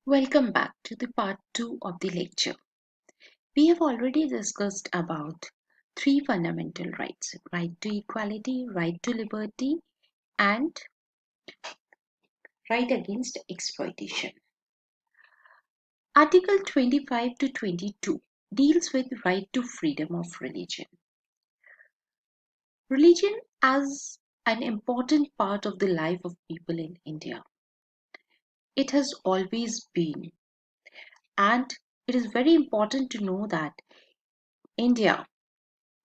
Welcome back to the part 2 of the lecture. We have already discussed about three fundamental rights: right to equality, right to liberty, and right against exploitation. Article 25 to 22 deals with right to freedom of religion. Religion as an important part of the life of people in India. It has always been, and it is very important to know that India,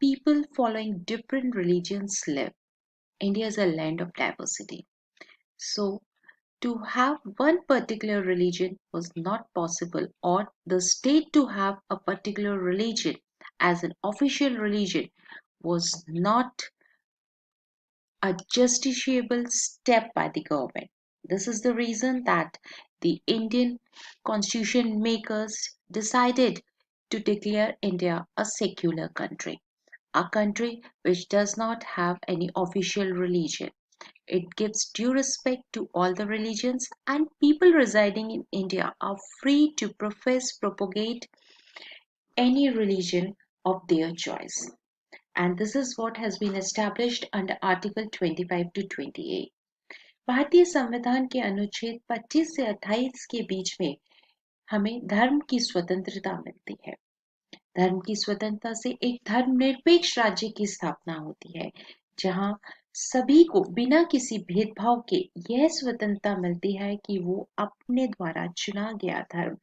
people following different religions live. India is a land of diversity. So, to have one particular religion was not possible, or the state to have a particular religion as an official religion was not a justiciable step by the government. This is the reason that the Indian constitution makers decided to declare India a secular country, a country which does not have any official religion. It gives due respect to all the religions, and people residing in India are free to profess, propagate any religion of their choice. And this is what has been established under Article 25 to 28. भारतीय संविधान के अनुच्छेद 25 से 28 के बीच में हमें धर्म की स्वतंत्रता मिलती है। धर्म की स्वतंत्रता से एक धर्मनिरपेक्ष राज्य की स्थापना होती है, जहां सभी को बिना किसी भेदभाव के यह स्वतंत्रता मिलती है कि वो अपने द्वारा चुना गया धर्म,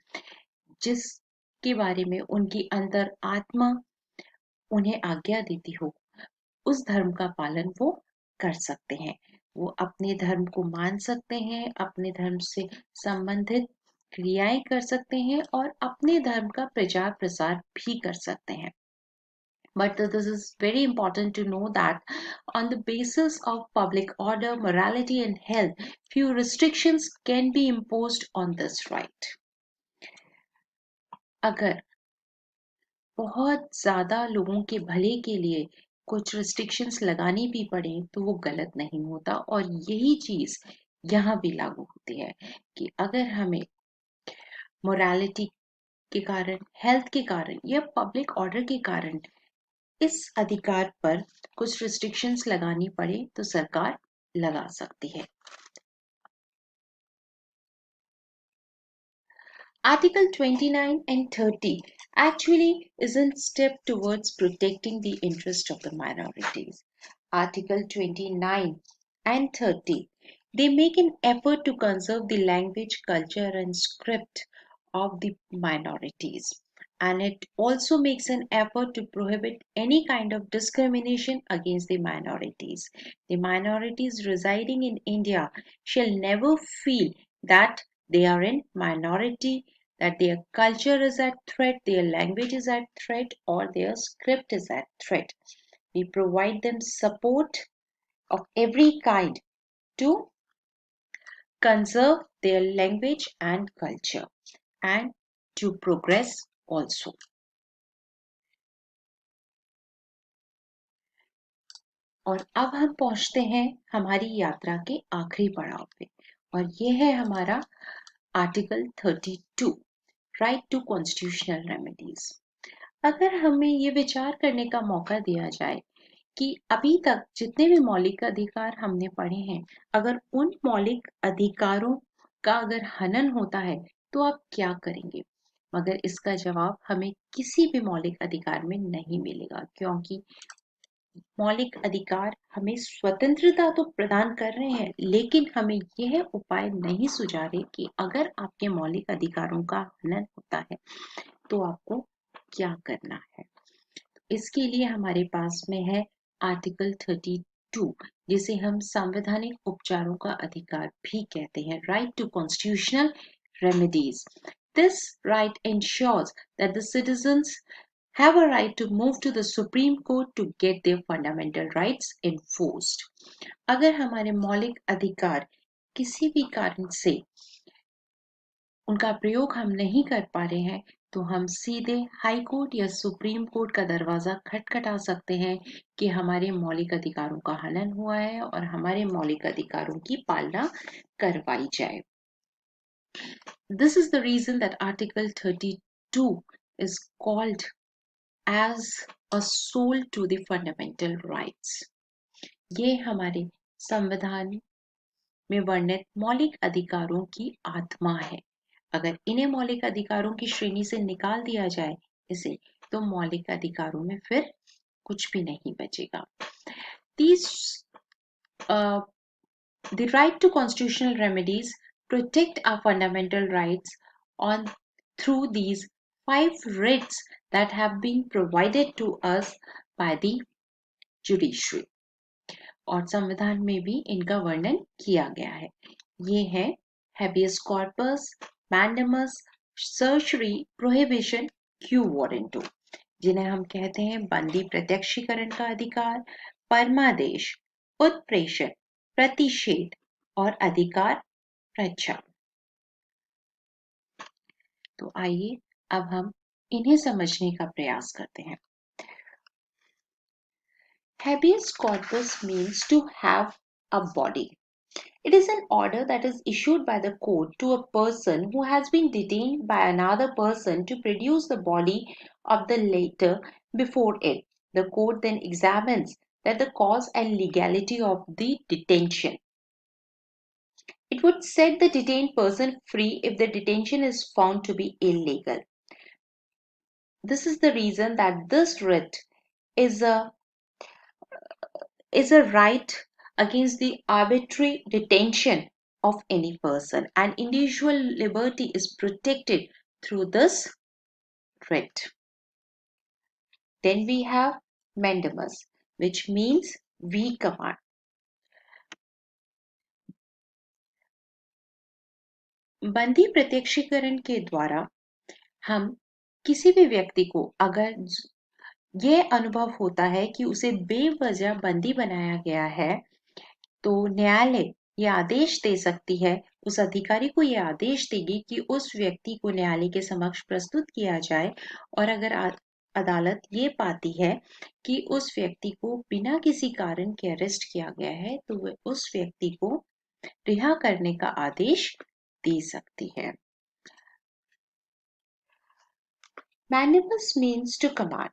जिसके बारे में उनकी अंतर आत्मा उन्हें आज्ञा देती हो, उस धर्म का पालन वो कर सकते हैं। वो अपने धर्म को मान सकते हैं, अपने धर्म से संबंधित क्रियाएं कर सकते हैं और अपने धर्म का प्रचार प्रसार भी कर सकते हैं। But this is very important to know that on the basis of public order, morality, and health, few restrictions can be imposed on this right. अगर बहुत ज्यादा लोगों के भले के लिए कुछ रिस्ट्रिक्शंस लगानी भी पड़े तो वो गलत नहीं होता, और यही चीज यहाँ भी लागू होती है कि अगर हमें मोरालिटी के कारण, हेल्थ के कारण या पब्लिक ऑर्डर के कारण इस अधिकार पर कुछ रिस्ट्रिक्शंस लगानी पड़े तो सरकार लगा सकती है। Article 29 and 30 actually is a step towards protecting the interest of the minorities. Article 29 and 30, they make an effort to conserve the language, culture, and script of the minorities. And it also makes an effort to prohibit any kind of discrimination against the minorities. The minorities residing in India shall never feel that they are in minority, that their culture is at threat, their language is at threat, or their script is at threat. We provide them support of every kind to conserve their language and culture and to progress also. और अब हम पहुंचते हैं हमारी यात्रा के आखिरी पड़ाव पे, और ये है हमारा article 32, right to constitutional remedies. अगर हमें ये विचार करने का मौका दिया जाए कि अभी तक जितने भी मौलिक अधिकार हमने पढ़े हैं, अगर उन मौलिक अधिकारों का अगर हनन होता है तो आप क्या करेंगे? मगर इसका जवाब हमें किसी भी मौलिक अधिकार में नहीं मिलेगा, क्योंकि मौलिक अधिकार हमें स्वतंत्रता तो प्रदान कर रहे हैं, लेकिन हमें यह उपाय नहीं सुझा रहे कि अगर आपके मौलिक अधिकारों का हनन होता है तो आपको क्या करना है। इसके लिए हमारे पास में है आर्टिकल 32, जिसे हम संवैधानिक उपचारों का अधिकार भी कहते हैं, right to constitutional remedies. This right ensures that the citizens have a right to move to the Supreme Court to get their fundamental rights enforced. अगर हमारे मौलिक अधिकार किसी भी कारण से उनका प्रयोग हम नहीं कर पा रहे हैं तो हम सीधे हाई कोर्ट या सुप्रीम कोर्ट का दरवाजा खटखटा सकते हैं कि हमारे मौलिक अधिकारों का हनन हुआ है और हमारे मौलिक अधिकारों की पालना करवाई जाए। This is the reason that Article 32 is called as a soul to the fundamental rights. ये हमारे संविधान में वर्णित मौलिक अधिकारों की आत्मा है। अगर इन्हें मौलिक अधिकारों की श्रेणी से निकाल दिया जाए इसे, तो मौलिक अधिकारों में फिर कुछ भी नहीं बचेगा। These The right to constitutional remedies protect our fundamental rights on through these 5 writs that have been provided to us by the judiciary. और संविधान में भी इनका वर्णन किया गया है। ये है habeas corpus, mandamus, certiorari, prohibition, quo warranto, जिन्हें हम कहते हैं बंदी प्रत्यक्षीकरण का अधिकार, परमादेश, उत्प्रेषण, प्रतिषेध और अधिकार रक्षा। तो आइए अब हम इन्हें समझने का प्रयास करते हैं। Habeas corpus means to have a body. It is an order that is issued by the court to a person who has been detained by another person to produce the body of the latter before it. The court then examines that the cause and legality of the detention. It would set the detained person free if the detention is found to be illegal. This is the reason that this writ is a right against the arbitrary detention of any person, and individual liberty is protected through this writ. Then we have mandamus, which means we command. बंदी प्रत्यक्षीकरण के द्वारा हम किसी भी व्यक्ति को अगर ये अनुभव होता है कि उसे बेवजह बंदी बनाया गया है, तो न्यायालय ये आदेश दे सकती है, उस अधिकारी को ये आदेश देगी कि उस व्यक्ति को न्यायालय के समक्ष प्रस्तुत किया जाए, और अगर अदालत ये पाती है कि उस व्यक्ति को बिना किसी कारण के अरेस्ट किया गया है, तो वह उस व्यक्ति को रिहा करने का आदेश दे सकती है। Mandamus means to command.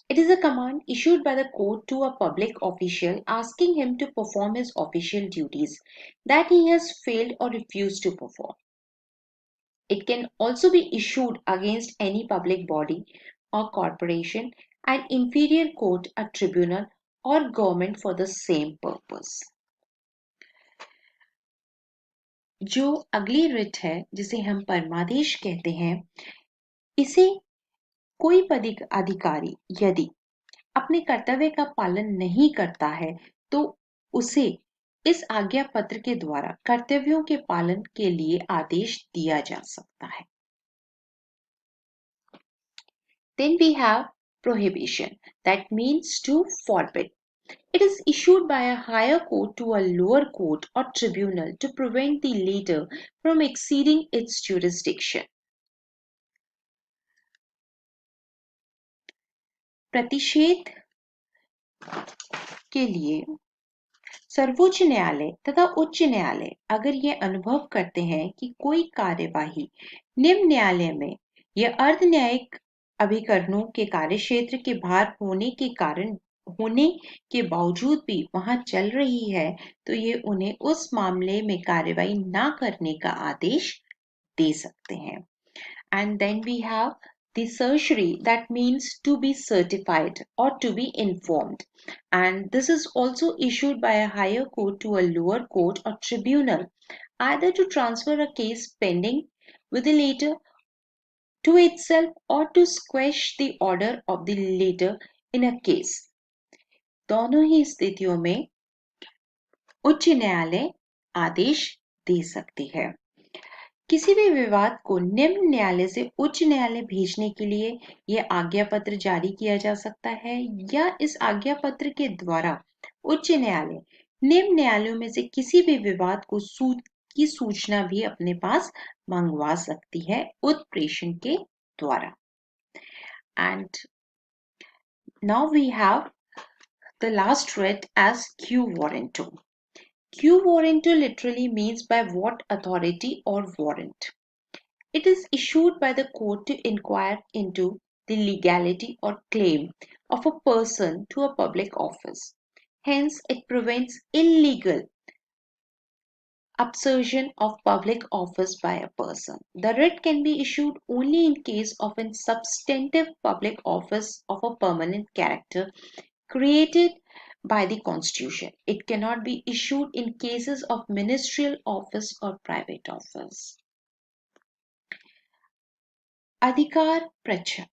It is a command issued by the court to a public official asking him to perform his official duties that he has failed or refused to perform. It can also be issued against any public body or corporation, an inferior court, a tribunal, or government for the same purpose. जो अगली writ है जिसे हम परमादेश कहते हैं, इसे कोई अधिकारी यदि अपने कर्तव्य का पालन नहीं करता है, तो उसे इस आज्ञा पत्र के द्वारा कर्तव्यों के पालन के लिए आदेश दिया जा सकता है। Then we have prohibition, that means to forbid. It is issued by a higher court to a lower court or tribunal to prevent the latter from exceeding its jurisdiction. प्रतिषेध के लिए सर्वोच्च न्यायालय तथा उच्च न्यायालय अगर ये अनुभव करते हैं कि कोई कार्यवाही निम्न न्यायालय में या अर्ध न्यायिक अभिकरणों के कार्यक्षेत्र के बाहर होने के बावजूद भी वहां चल रही है, तो ये उन्हें उस मामले में कार्यवाही ना करने का आदेश दे सकते हैं। And then we have the certiorari, that means to be certified or to be informed, and this is also issued by a higher court to a lower court or tribunal, either to transfer a case pending with the latter to itself or to quash the order of the latter in a case. दोनों ही स्थितियों में उच्च न्यायालय आदेश दे सकती है। किसी भी विवाद को निम्न न्यायालय से उच्च न्यायालय भेजने के लिए यह आज्ञा पत्र जारी किया जा सकता है, या इस आज्ञा पत्र के द्वारा उच्च न्यायालय निम्न न्यायालयों में से किसी भी विवाद की सूचना भी अपने पास मंगवा सकती है उत्प्रेषण के द्वारा। And now we have the last writ as quo warranto. Quo warranto literally means by what authority or warrant. It is issued by the court to inquire into the legality or claim of a person to a public office. Hence, it prevents illegal absorption of public office by a person. The writ can be issued only in case of a substantive public office of a permanent character created by the Constitution. It cannot be issued in cases of ministerial office or private office. अधिकार प्रचार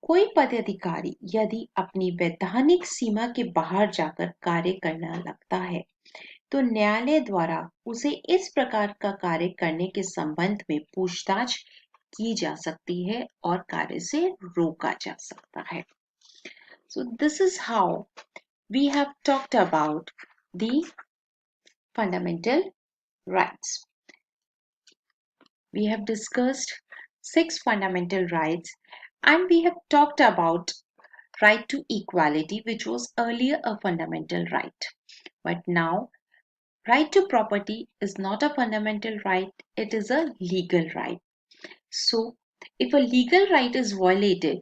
कोई पदाधिकारी यदि अपनी वैधानिक सीमा के बाहर जाकर कार्य करना लगता है तो न्यायालय द्वारा उसे इस प्रकार का कार्य करने के संबंध में पूछताछ की जा सकती है और कार्य से रोका जा सकता है. So this is how we have talked about the fundamental rights. We have discussed 6 fundamental rights and we have talked about right to equality, which was earlier a fundamental right. But now, right to property is not a fundamental right, it is a legal right. So, if a legal right is violated,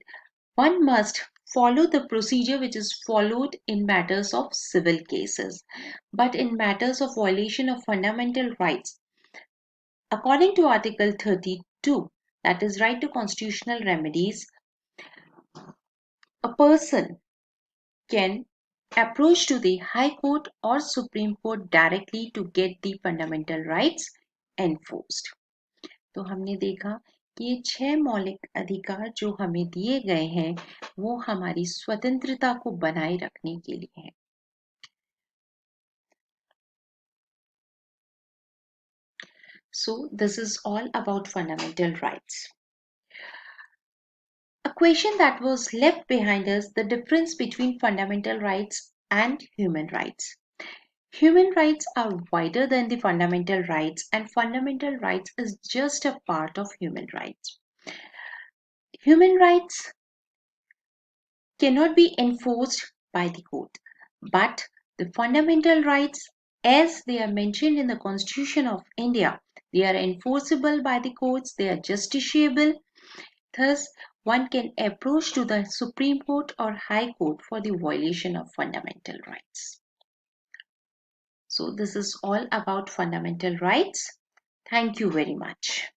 one must follow the procedure which is followed in matters of civil cases. But in matters of violation of fundamental rights, according to Article 32, that is right to constitutional remedies, a person can approach to the High Court or Supreme Court directly to get the fundamental rights enforced. तो हमने देखा कि ये 6 मौलिक अधिकार जो हमें दिए गए हैं वो हमारी स्वतंत्रता को बनाए रखने के लिए हैं. So this is all about fundamental rights. A question that was left behind is the difference between fundamental rights and human rights. Human rights are wider than the fundamental rights, and fundamental rights is just a part of human rights. Human rights cannot be enforced by the court, but the fundamental rights, as they are mentioned in the Constitution of India, they are enforceable by the courts, they are justiciable. Thus, one can approach to the Supreme Court or High Court for the violation of fundamental rights. So this is all about fundamental rights. Thank you very much.